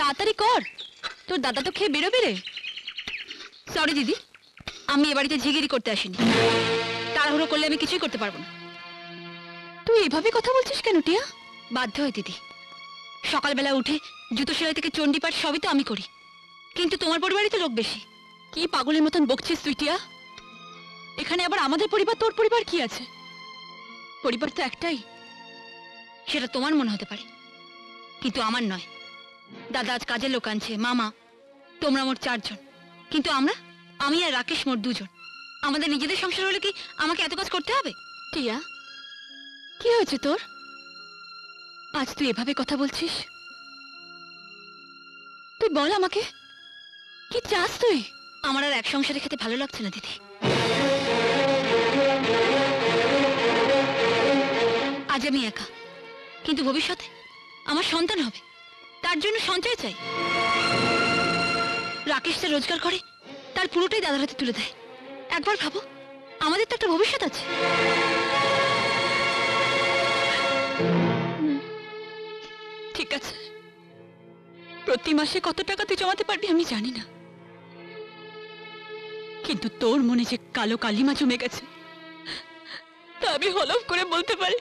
তাড়াতাড়ি কর, তোর দাদা তো খেয়ে বেরোবে রে। সরি দিদি, আমি এ বাড়িতে ঝিগিরি করতে আসিনি। তাড়াহুড়ো করলে আমি কিছুই করতে পারবো না। তুই এভাবে কথা বলছিস কেন টিয়া? বাধ্য হয় দিদি, সকালবেলা উঠে জুতো সেলাই থেকে চণ্ডীপাঠ সবই তো আমি করি, কিন্তু তোমার পরিবারই তো লোক বেশি। কি পাগলের মতন বকছিস তুই টিয়া? এখানে আবার আমাদের পরিবার তোর পরিবার কি আছে? পরিবার তো একটাই, সেটা তোমার মনে হতে পারে কিন্তু আমার নয়। দাদা আজ কাজের লোক আনছে, মামা, তোমরা মোট 4 জন, কিন্তু আমি আর রাকেশ মোট 2 জন। আমাদের নিজেদের সংসার হলে কি আমাকে এত কাজ করতে হবে? টিয়া, কি হয়েছে তোর? আজ তুই এভাবে কথা বলছিস? তুই বল আমাকে, কি চাস তুই? আমার আর এক সংসারে খেতে ভালো লাগছে না দিদি। আজ আমি একা, কিন্তু ভবিষ্যতে আমার সন্তান হবে, তার জন্য সঞ্চয় চাই। রাকেশ যা রোজগার করে তার পুরোটাই দাদার হাতে তুলে দেয়। একবার ভাবো, আমাদের তো একটা ভবিষ্যৎ আছে। ঠিক আছে, প্রতি মাসে কত টাকা তুই জমাতে পারবি আমি জানি না, কিন্তু তোর মনে যে কালো কালিমা জমে গেছে তা আমি হলফ করে বলতে পারি